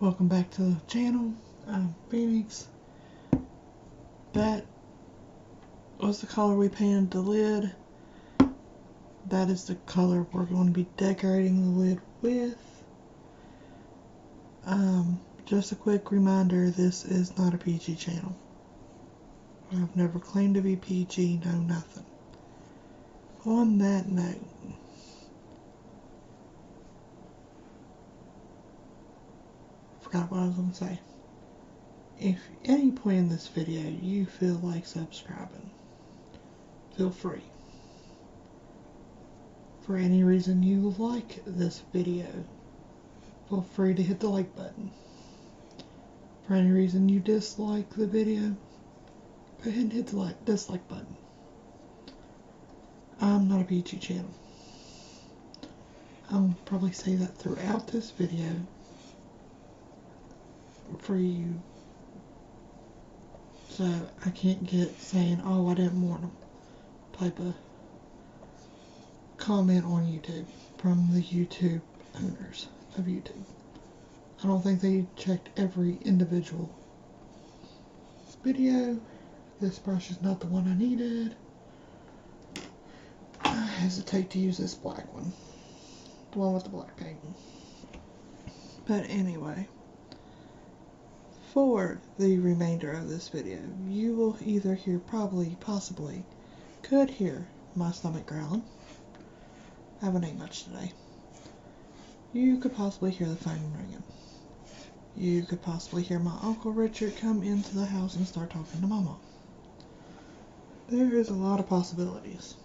Welcome back to the channel. I'm Phoenix. That was the color we painted the lid. That is the color we're going to be decorating the lid with. Just a quick reminder, this is not a PG channel. I've never claimed to be PG, no nothing. On that note, forgot what I was going to say. If at any point in this video you feel like subscribing, feel free. For any reason you like this video, feel free to hit the like button. For any reason you dislike the video, go ahead and hit the dislike button. I'm not a PG channel. I'll probably say that throughout this video for you, so I can't get saying, oh, I didn't warn them type of comment on YouTube from the YouTube owners of YouTube. I don't think they checked every individual video. This brush is not the one I needed. I hesitate to use this black one, the one with the black paint. But anyway, for the remainder of this video, you will either hear, possibly, could hear my stomach growling. I haven't ate much today. You could possibly hear the phone ringing. You could possibly hear my Uncle Richard come into the house and start talking to Mama. There is a lot of possibilities.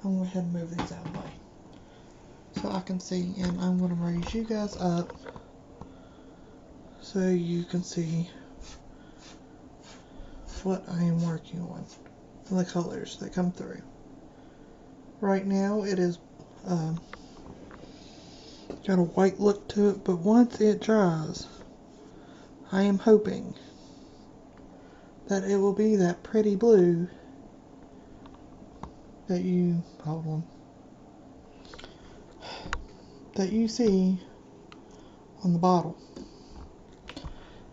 I'm going to go ahead and move these out of the way so I can see, and I'm going to raise you guys up so you can see what I am working on and the colors that come through. Right now it is got a white look to it, but once it dries, I am hoping that it will be that pretty blue that you, that you see on the bottle.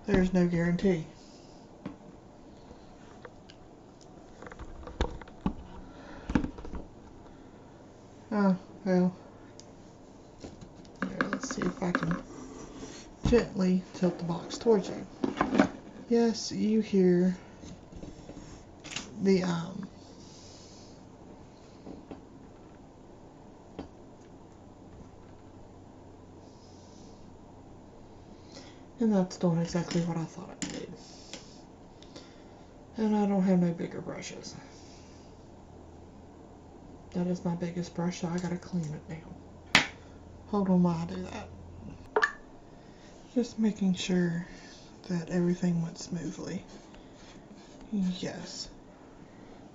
There's no guarantee. Oh, well. Here, let's see if I can gently tilt the box towards you. Yes, you hear the, and that's doing exactly what I thought it did. And I don't have no bigger brushes. That is my biggest brush, so I gotta clean it now. Hold on while I do that. Just making sure that everything went smoothly. Yes.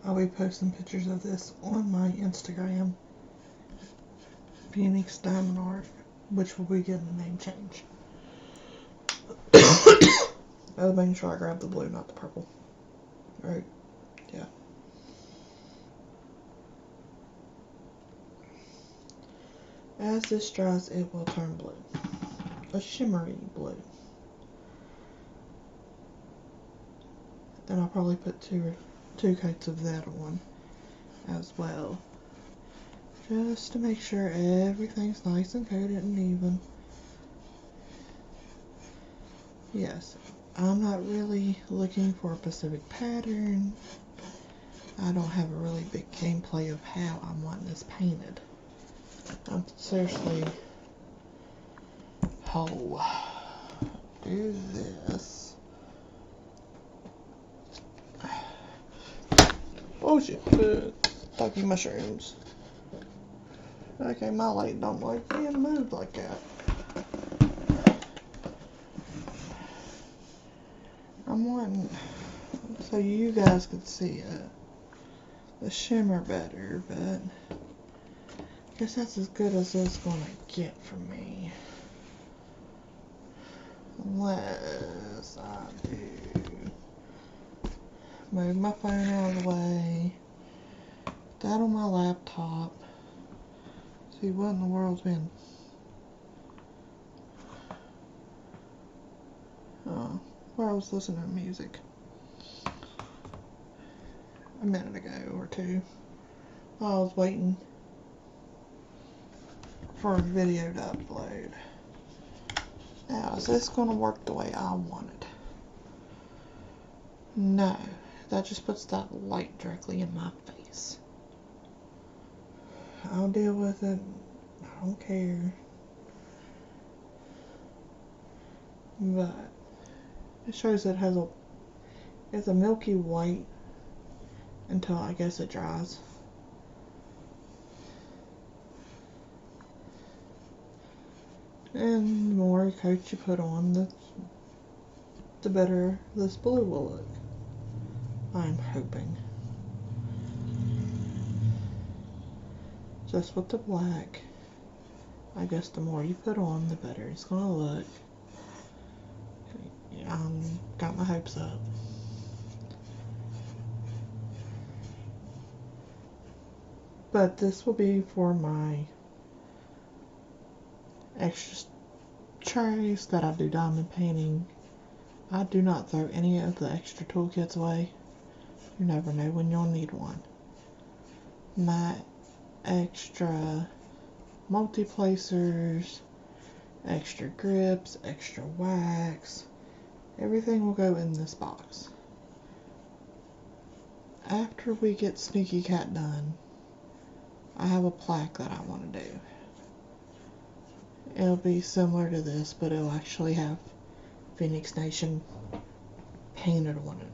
I'll be posting pictures of this on my Instagram, Phoenix Diamond Art, which will be getting a name change. I was making sure I grabbed the blue, not the purple. Right? Yeah. As this dries, it will turn blue. A shimmery blue. And I'll probably put two coats of that on as well. Just to make sure everything's nice and coated and even. Yes, I'm not really looking for a specific pattern. I don't have a really big gameplay of how I'm wanting this painted. I'm seriously, do this. Oh shit, talking mushrooms. Okay, my light don't like being moved like that. I'm wanting, so you guys could see the shimmer better, but I guess that's as good as it's gonna get for me. Unless I do move my phone out of the way, put that on my laptop, see what in the world's been. where I was listening to music a minute ago or two while I was waiting for a video to upload. Now, is this going to work the way I want it? No, that just puts that light directly in my face. I'll deal with it. I don't care. But it shows it has it's a milky white until I guess it dries. And the more coats you put on, the better this blue will look. I'm hoping. Just with the black, I guess the more you put on, the better it's gonna look. Got my hopes up. But this will be for my extra trays that I do diamond painting. I do not throw any of the extra toolkits away. You never know when you'll need one. My extra multi-placers, extra grips, extra wax, everything will go in this box. After we get Sneaky Cat done, I have a plaque that I want to do. It'll be similar to this, but it'll actually have Phoenix Nation painted on it.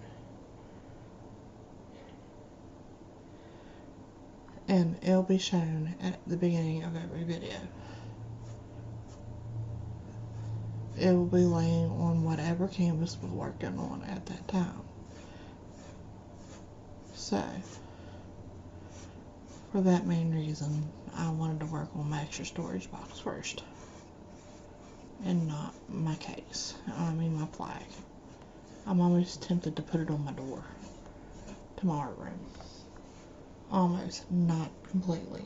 And it'll be shown at the beginning of every video. It will be laying on whatever canvas we're working on at that time. So, for that main reason, I wanted to work on my extra storage box first. And not my case. I mean my plaque. I'm almost tempted to put it on my door to my art room. Almost, not completely.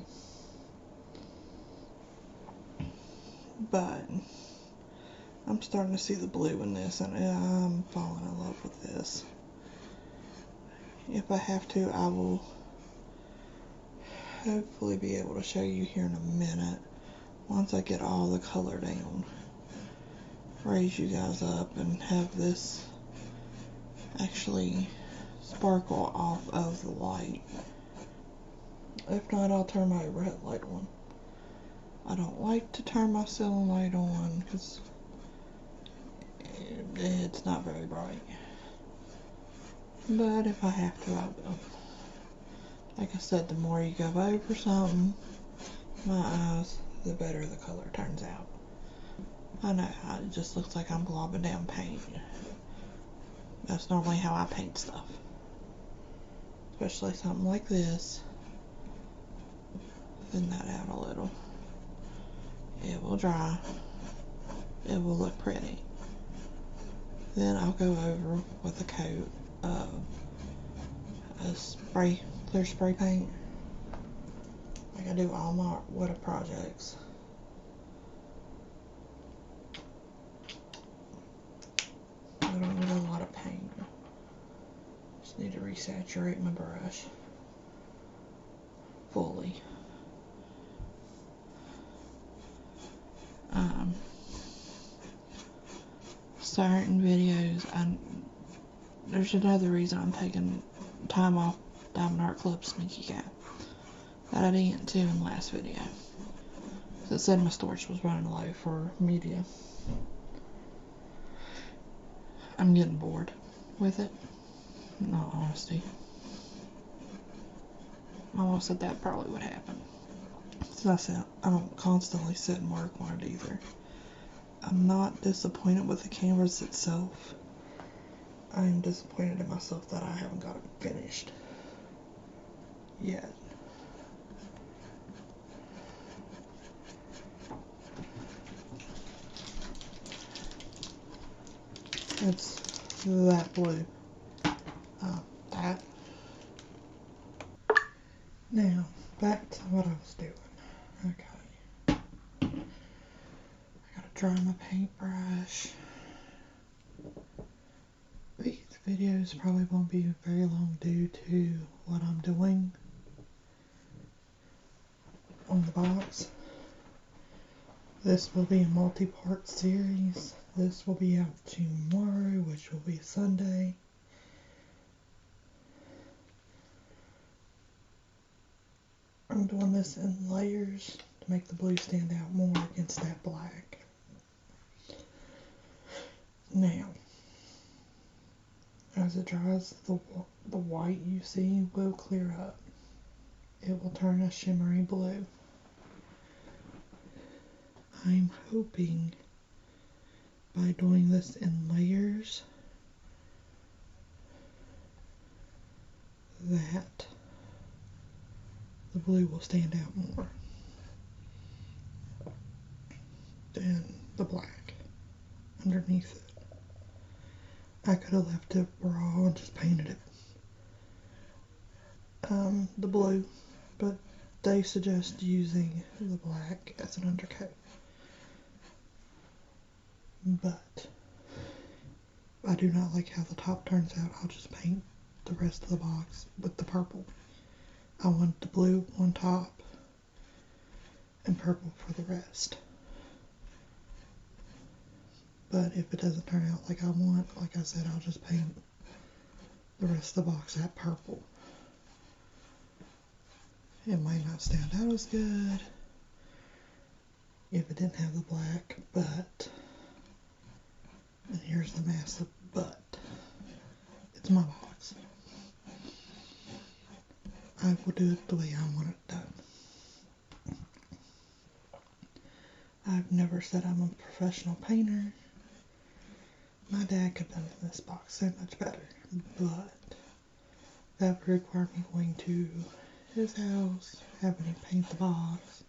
But I'm starting to see the blue in this, and I'm falling in love with this. If I have to, I will hopefully be able to show you here in a minute once I get all the color down. Raise you guys up and have this actually sparkle off of the light. If not, I'll turn my overhead light on. I don't like to turn my ceiling light on because it's not very bright. But if I have to, I will. Like I said, the more you go over something, my eyes, the better the color turns out. I know, it just looks like I'm globbing down paint. That's normally how I paint stuff. Especially something like this. Thin that out a little. It will dry. It will look pretty. Then I'll go over with a coat of clear spray paint. Like I do all my water projects. I don't need a lot of paint. Just need to resaturate my brush fully. Certain videos, there's another reason I'm taking time off Diamond Art Club Sneaky Cat that I didn't do in the last video. So it said my storage was running low for media. I'm getting bored with it, in all honesty. Mama said that probably would happen. So I said, I don't constantly sit and work on it either. I'm not disappointed with the canvas itself. I'm disappointed in myself that I haven't got it finished yet. It's that blue. That. Now, back to what I was doing. Okay. I gotta dry my paintbrush. videos probably won't be very long due to what I'm doing on the box. This will be a multi-part series. This will be out tomorrow, which will be Sunday. I'm doing this in layers to make the blue stand out more against that black. Now, as it dries, the white you see will clear up. It will turn a shimmery blue. I'm hoping by doing this in layers that the blue will stand out more than the black underneath it. I could have left it raw and just painted it the blue, but they suggest using the black as an undercoat. But I do not like how the top turns out. I'll just paint the rest of the box with the purple. I want the blue on top and purple for the rest. But if it doesn't turn out like I want, like I said, I'll just paint the rest of the box that purple. It might not stand out as good if it didn't have the black, but, and here's the massive but, it's my box. I will do it the way I want it done. I've never said I'm a professional painter. My dad could have done this box so much better, but that would require me going to his house, having him paint the box,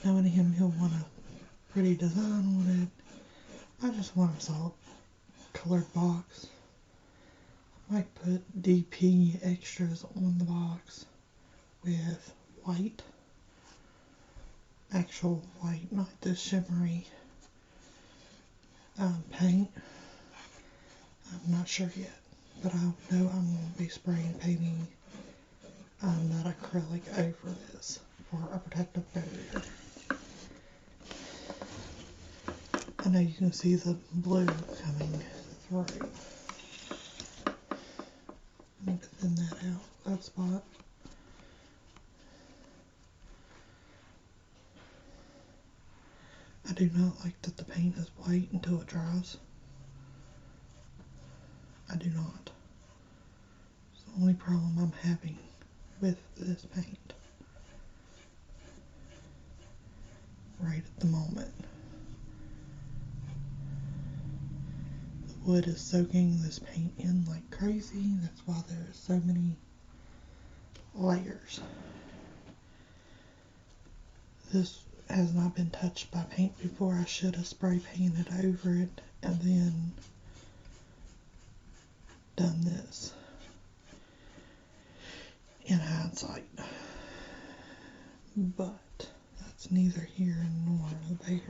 knowing him he'll want a pretty design on it. I just want a solid colored box. I might put DP extras on the box with white, actual white, not this shimmery paint. I'm not sure yet, but I know I'm going to be spraying painting that acrylic over this for a protective barrier. I know you can see the blue coming through. I need to thin that out, that spot. I do not like that the paint is white until it dries. I do not. It's the only problem I'm having with this paint right at the moment. The wood is soaking this paint in like crazy. That's why there's so many layers. This has not been touched by paint before. I should have spray painted over it and then done this in hindsight, but that's neither here nor there.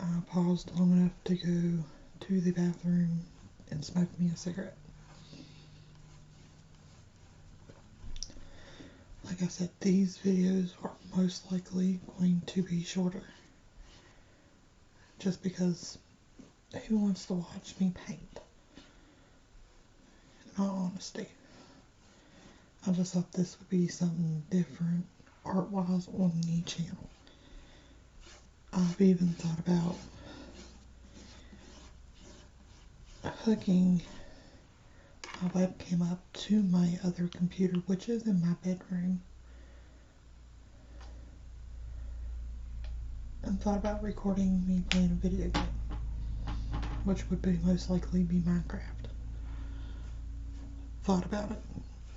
I paused long enough to go to the bathroom and smoke me a cigarette. Like I said, these videos are most likely going to be shorter, just because who wants to watch me paint? In all honesty, I just thought this would be something different art-wise on the channel. I've even thought about hooking my webcam up to my other computer, which is in my bedroom, and thought about recording me playing a video game, which would be most likely be Minecraft. Thought about it.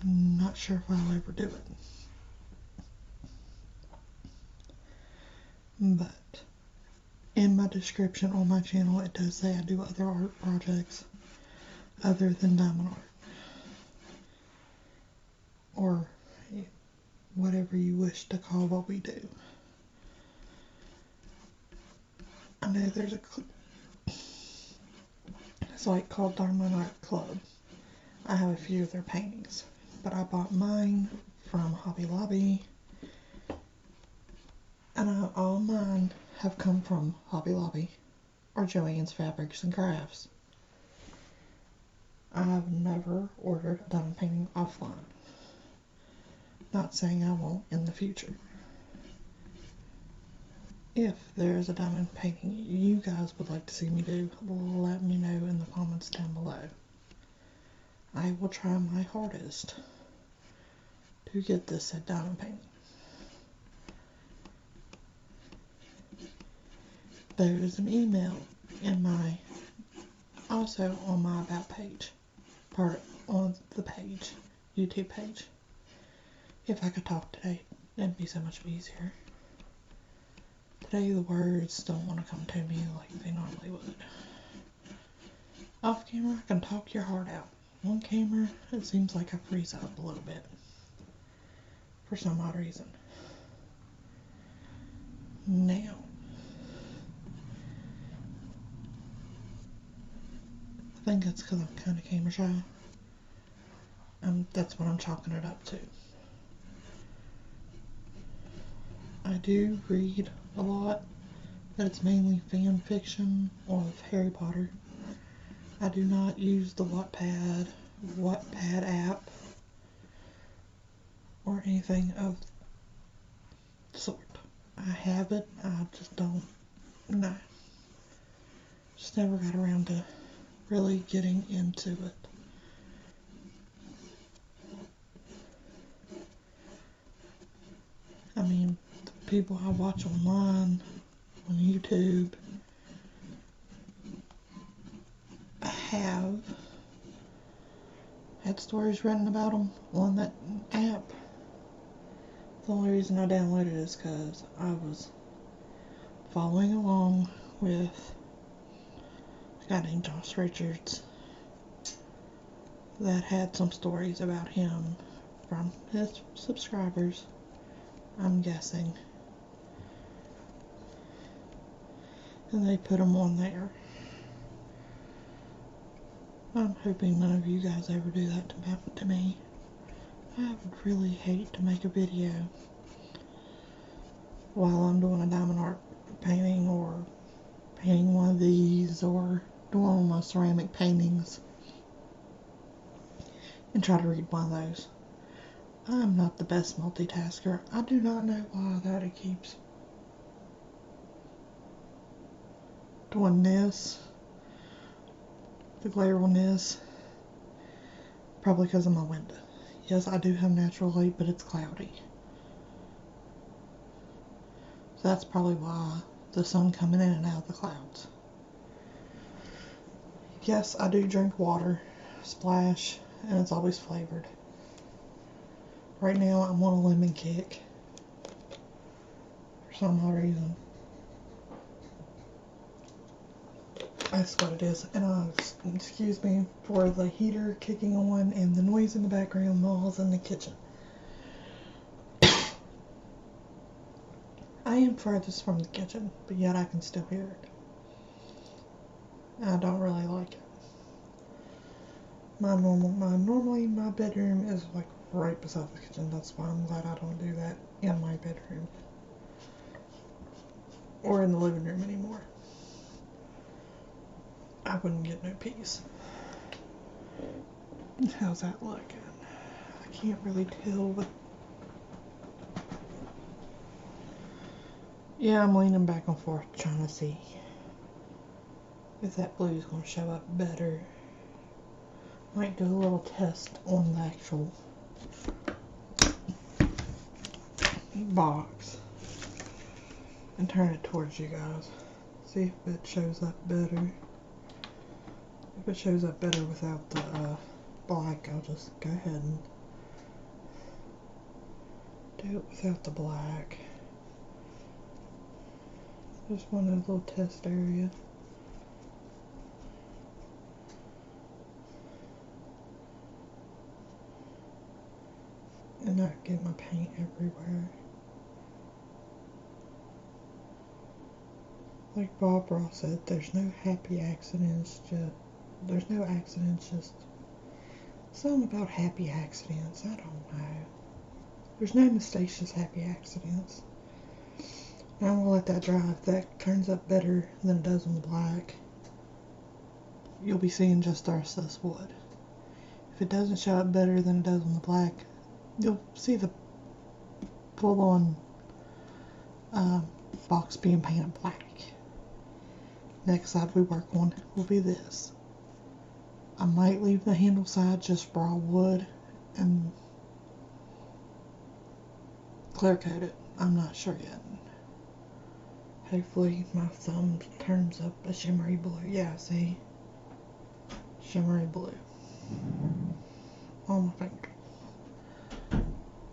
Not sure if I'll ever do it. But in my description on my channel, it does say I do other art projects other than diamond art. Or whatever you wish to call what we do. I know there's a site called Diamond Art Club. I have a few of their paintings, but I bought mine from Hobby Lobby, and all mine have come from Hobby Lobby or Joann's Fabrics and Crafts. I have never ordered a diamond painting offline. Not saying I won't in the future. If there is a diamond painting you guys would like to see me do, let me know in the comments down below. I will try my hardest to get this said diamond painting. There is an email in my, also on my about page, part on the page, YouTube page. If I could talk today, it'd be so much easier. Today the words don't want to come to me like they normally would. Off camera, I can talk your heart out. On camera, it seems like I freeze up a little bit. For some odd reason. Now, I think it's because I'm kind of camera shy. That's what I'm chalking it up to. I do read a lot, but it's mainly fan fiction of Harry Potter. I do not use the Wattpad app, or anything of the sort. I have it, I just don't, no. Just never got around to really getting into it. I mean, the people I watch online, on YouTube, have had stories written about them on that app. The only reason I downloaded it is because I was following along with a guy named Josh Richards that had some stories about him from his subscribers, I'm guessing. And they put them on there. I'm hoping none of you guys ever do that to me. I would really hate to make a video while I'm doing a diamond art painting or painting one of these or doing one of my ceramic paintings and try to read one of those. I'm not the best multitasker. I do not know why that it keeps doing this. The glare on this. Probably because of my window. Yes, I do have natural light, but it's cloudy. So that's probably why the sun coming in and out of the clouds. Yes, I do drink water, splash, and it's always flavored. Right now I'm on a lemon kick. For some odd reason. That's what it is. And excuse me for the heater kicking on and the noise in the background while I was in the kitchen. I am furthest from the kitchen, but yet I can still hear it. I don't really like it. Normally my bedroom is like right beside the kitchen. That's why I'm glad I don't do that in my bedroom. Or in the living room anymore. I wouldn't get no peace. How's that looking? I can't really tell, but yeah, I'm leaning back and forth trying to see if that blue is going to show up better. Might do a little test on the actual box and turn it towards you guys. See if it shows up better. If it shows up better without the black, I'll just go ahead and do it without the black. Just one little test area. And not get my paint everywhere. Like Bob Ross said, there's no happy accidents, just There's no accidents, just something about happy accidents. I don't know. There's no mistakes, just happy accidents. Now I'm going to let that dry. If that turns up better than it does on the black, you'll be seeing just the rest of this wood. If it doesn't show up better than it does on the black, you'll see the full-on box being painted black. Next side we work on will be this. I might leave the handle side just raw wood and clear coat it. I'm not sure yet. Hopefully my thumb turns up a shimmery blue. Yeah, see? Shimmery blue on my finger.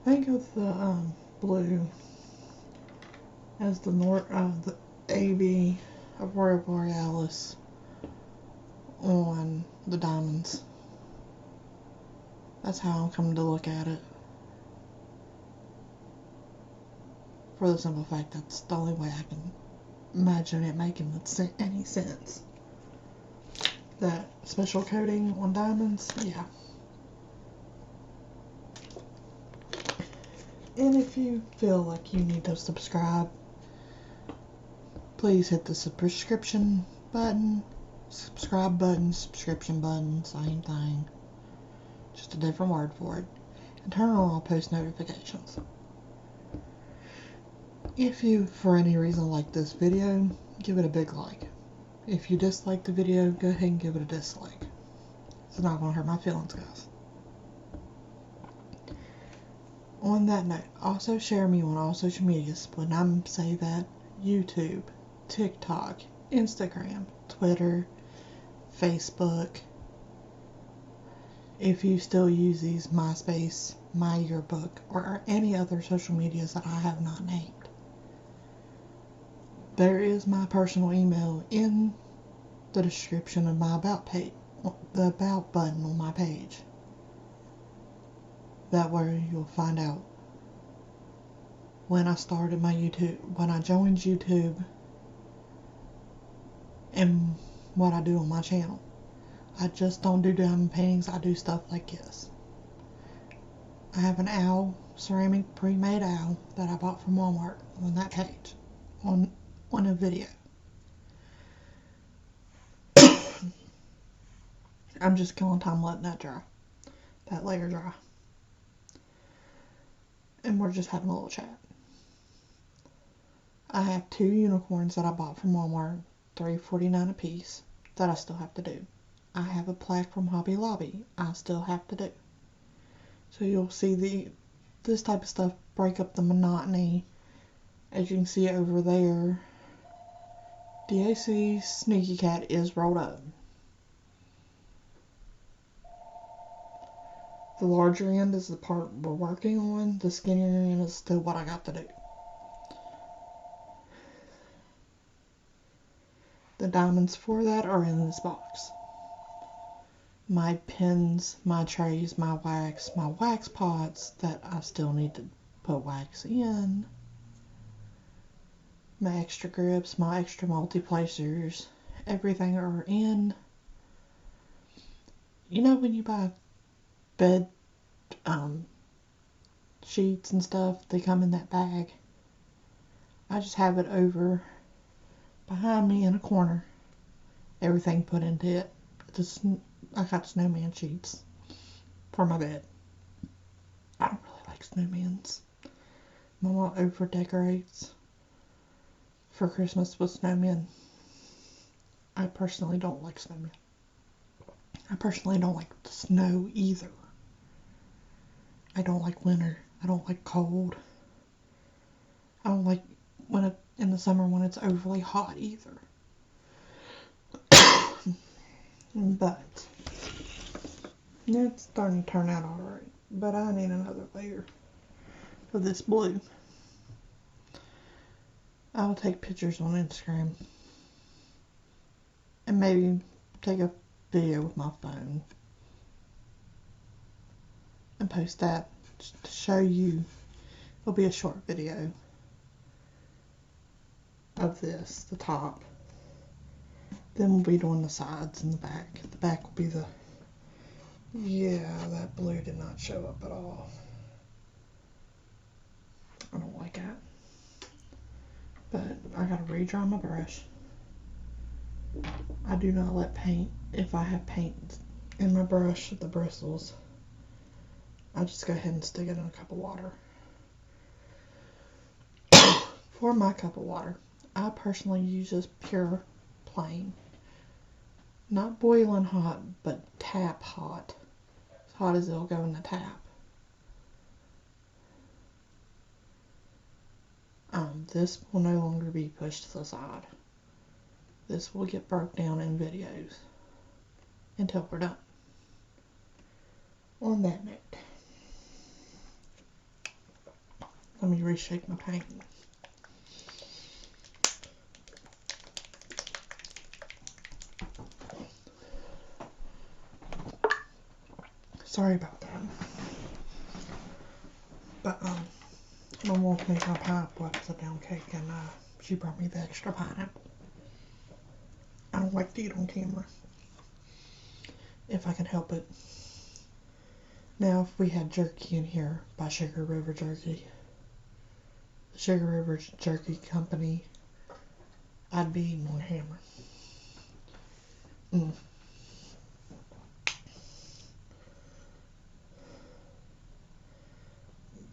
Think of the blue as the AB of Aurora Borealis on the diamonds. That's how I'm coming to look at it. For the simple fact that's the only way I can imagine it making any sense. That special coating on diamonds, yeah. And if you feel like you need to subscribe, please hit the subscription button, subscribe button, subscription button, same thing. Just a different word for it. And turn on all post notifications. If you, for any reason, like this video, give it a big like. If you dislike the video, go ahead and give it a dislike. It's not going to hurt my feelings, guys. On that note, also share me on all social medias. When I say that, YouTube, TikTok, Instagram, Twitter, Facebook. If you still use these, MySpace, My Yearbook, or any other social medias that I have not named. There is my personal email in the description of my about page, the about button on my page. That way you'll find out when I started my YouTube, when I joined YouTube, and what I do on my channel. I just don't do diamond paintings, I do stuff like this. I have an owl, ceramic pre-made owl that I bought from Walmart on that page, on a video. I'm just killing time letting that dry, that layer dry. And we're just having a little chat. I have 2 unicorns that I bought from Walmart, $3.49 a piece, that I still have to do. I have a plaque from Hobby Lobby I still have to do. So you'll see this type of stuff break up the monotony. As you can see over there, DAC Sneaky Cat is rolled up. The larger end is the part we're working on. The skinnier end is still what I got to do. The diamonds for that are in this box. My pins, my trays, my wax pots that I still need to put wax in. My extra grips, my extra multi-placers, everything are in. You know when you buy bed sheets and stuff, they come in that bag. I just have it over behind me in a corner. Everything put into it. I got snowman sheets for my bed. I don't really like snowmans. Mama over decorates for Christmas with snowmen. I personally don't like snowmen. I personally don't like the snow either. I don't like winter. I don't like cold. I don't like in the summer when it's overly hot either. But it's starting to turn out alright. But I need another layer of this blue. I'll take pictures on Instagram. And maybe take a video with my phone. And post that just to show you. It'll be a short video of this, the top. Then we'll be doing the sides and the back. The back will be the... Yeah, that blue did not show up at all. I don't like that. But I gotta re-dry my brush. I do not let paint, if I have paint in my brush, the bristles, I just go ahead and stick it in a cup of water. For my cup of water, I personally use just pure plain. Not boiling hot, but tap hot. As hot as it'll go in the tap. This will no longer be pushed to the side. This will get broke down in videos until we're done. On that note, let me reshake my paint. Sorry about that. But my mom made my pineapple upside down cake, and she brought me the extra pineapple. I don't like to eat on camera if I can help it. Now, if we had jerky in here by Sugar River Jerky, the Sugar River Jerky Company, I'd be eating on camera.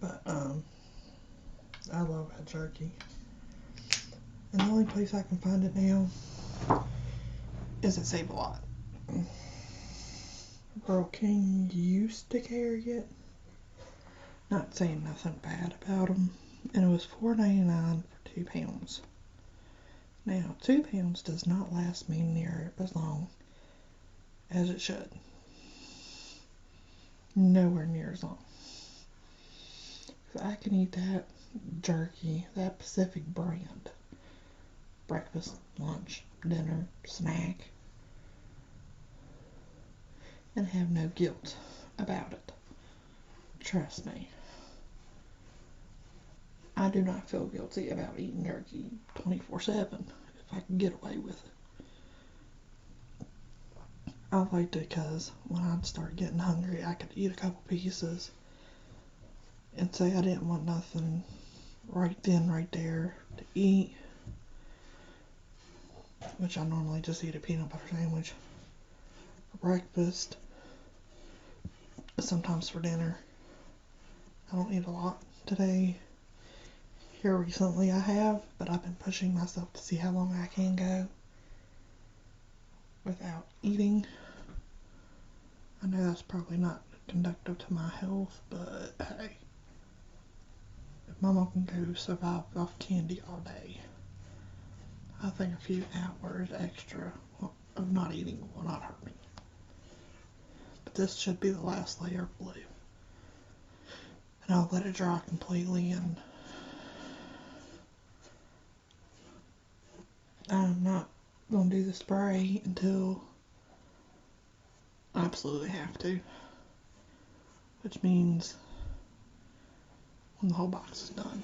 But I love that jerky. And the only place I can find it now is at Save-A-Lot. Burl King used to carry it. Not saying nothing bad about them. And it was $4.99 for 2 pounds. Now, 2 pounds does not last me near as long as it should. Nowhere near as long. I can eat that jerky, that Pacific brand, breakfast, lunch, dinner, snack, and have no guilt about it. Trust me. I do not feel guilty about eating jerky 24/7 if I can get away with it. I liked it because when I'd start getting hungry, I could eat a couple pieces and say I didn't want nothing right then, right there to eat, which I normally just eat a peanut butter sandwich for breakfast, sometimes for dinner. I don't eat a lot today. Here recently I have, but I've been pushing myself to see how long I can go without eating. I know that's probably not conducive to my health, but hey, if Mama can go survive off candy all day, I think a few hours extra of not eating will not hurt me. But this should be the last layer of blue. And I'll let it dry completely, and I'm not going to do the spray until I absolutely have to. Which means when the whole box is done.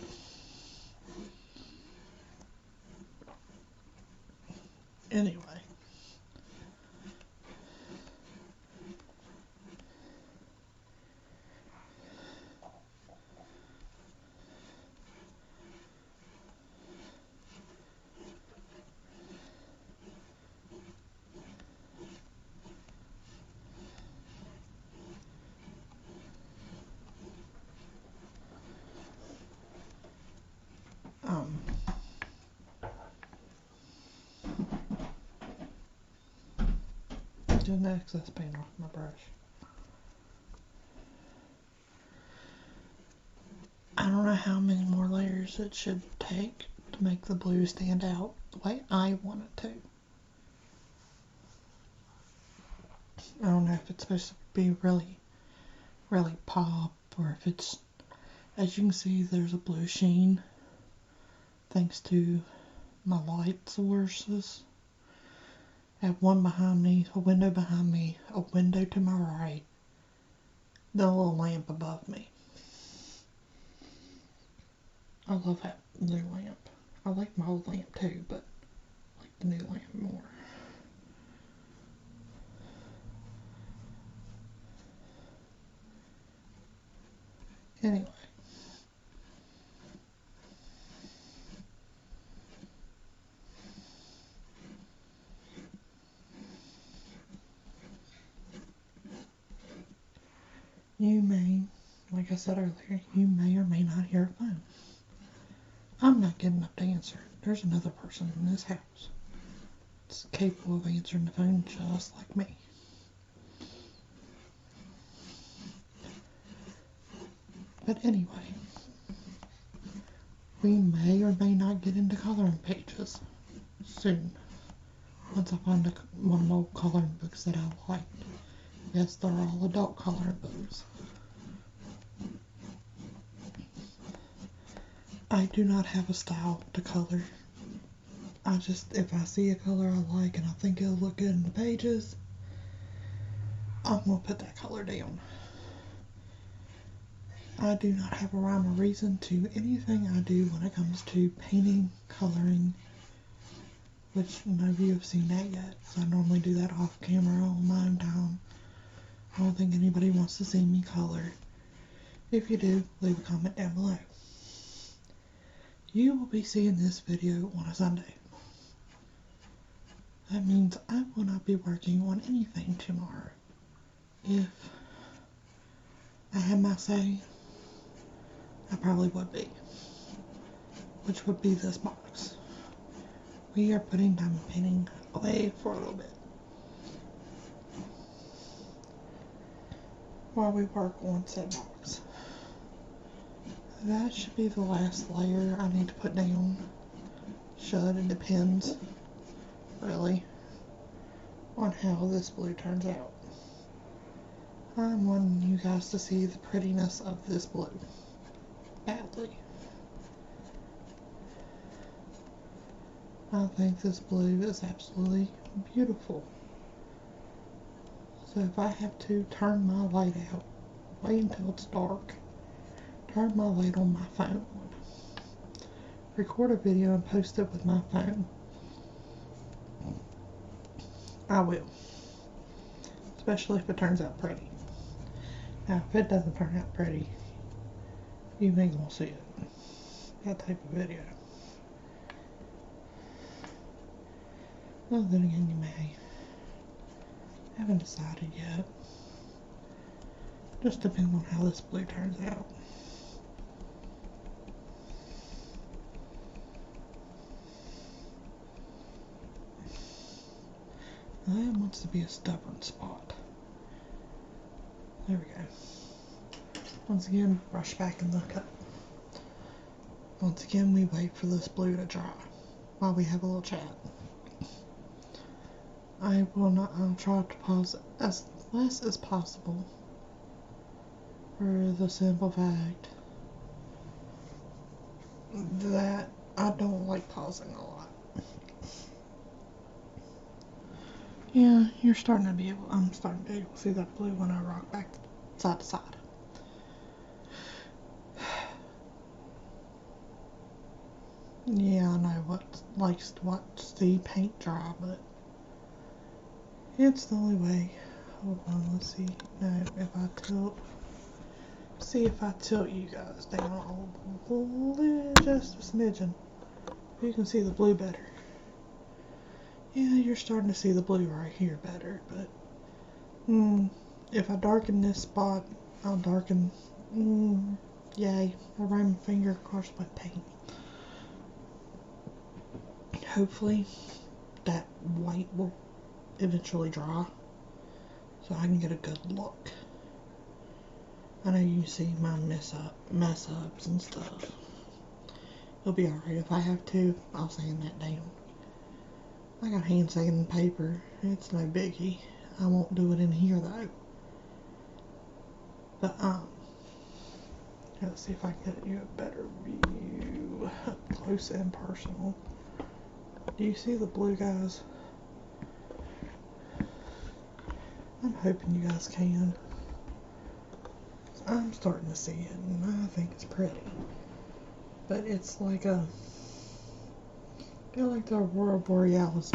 Anyway. Get the excess paint off my brush. I don't know how many more layers it should take to make the blue stand out the way I want it to. I don't know if it's supposed to be really pop, or if it's, as you can see, there's a blue sheen thanks to my light sources. I have one behind me, a window behind me, a window to my right, then a little lamp above me. I love that new lamp. I like my old lamp too, but I like the new lamp more. Anyway. You may, like I said earlier, you may or may not hear a phone. I'm not getting up to answer. There's another person in this house that's capable of answering the phone just like me. But anyway, we may or may not get into coloring pages soon. Once I find one of my old coloring books that I like. Yes, they're all adult coloring books. I do not have a style to color. If I see a color I like and I think it'll look good in the pages, I'm going to put that color down. I do not have a rhyme or reason to anything I do when it comes to painting, coloring, which none of you have seen that yet, so I normally do that off camera on my own time. I don't think anybody wants to see me color. If you do, leave a comment down below. You will be seeing this video on a Sunday. That means I will not be working on anything tomorrow. If I had my say, I probably would be. Which would be this box. We are putting diamond painting away for a little bit, while we work on said box. That should be the last layer I need to put down. Should, it depends, really, on how this blue turns out. I'm wanting you guys to see the prettiness of this blue. Badly. I think this blue is absolutely beautiful. So if I have to turn my light out, wait until it's dark, turn my light on my phone, record a video and post it with my phone, I will. Especially if it turns out pretty. Now if it doesn't turn out pretty, you ain't gonna see it. That type of video. Well, then again, you may. I haven't decided yet. Just depends on how this blue turns out. That wants to be a stubborn spot. There we go. Once again, brush back and look up. Once again, we wait for this blue to dry while we have a little chat. I'll try to pause as less as possible for the simple fact that I don't like pausing a lot. Yeah, I'm starting to be able to see that blue when I rock back side to side. Yeah, I know what likes to watch the paint dry, but it's the only way. Hold on, let's see. No, if I tilt, see if I tilt you guys down just a smidgen, you can see the blue better. Yeah, you're starting to see the blue right here better, but if I darken this spot, I'll darken. Yay! I ran my finger across my paint. Hopefully, that white will eventually dry, so I can get a good look. I know you see my mess ups and stuff. It'll be alright. If I have to, I'll sand that down. I got hand sanding paper. It's no biggie. I won't do it in here though. But let's see if I can get you a better view, up close and personal. Do you see the blue, guys? I'm hoping you guys can. I'm starting to see it, and I think it's pretty. But it's like I feel like the Aurora Borealis.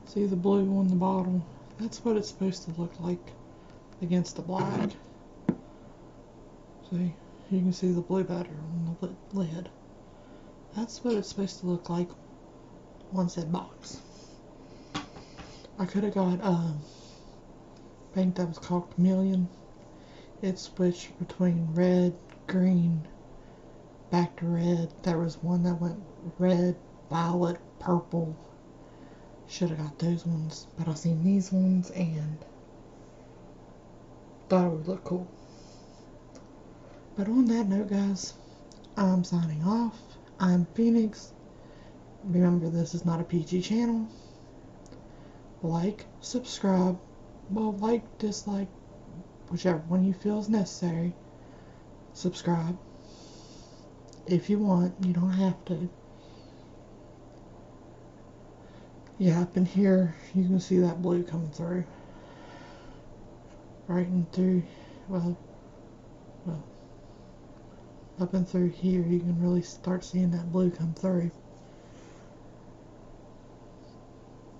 See the blue on the bottom? That's what it's supposed to look like against the black. See? you can see the blue batter on the lid. That's what it's supposed to look like on said box. I could have got paint that was called Chameleon. It switched between red, green, back to red. There was one that went red, violet, purple. Should have got those ones, but I seen these ones and thought it would look cool. But on that note, guys, I'm signing off. I'm Phoenix. Remember, this is not a PG channel. Like, subscribe, well, like, dislike, whichever one you feel is necessary. Subscribe. If you want, you don't have to. Yeah, up in here, you can see that blue coming through. Right in through, well, up and through here, you can really start seeing that blue come through.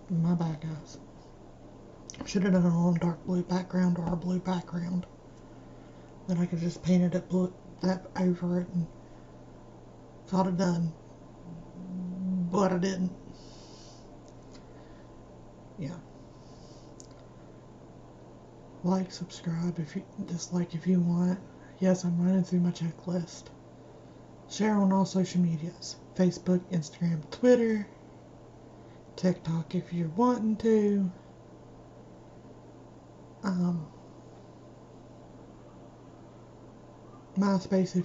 My bad, guys. Should have done it on a dark blue background or a blue background. Then I could just paint it that over it and got it done. But I didn't. Yeah. Like, subscribe if you dislike if you want. Yes, I'm running through my checklist. Share on all social medias. Facebook, Instagram, Twitter, TikTok if you're wanting to. MySpace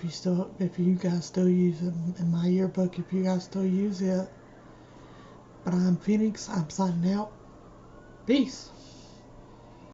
if you guys still use it, and my yearbook if you guys still use it. But I'm Phoenix. I'm signing out. Peace.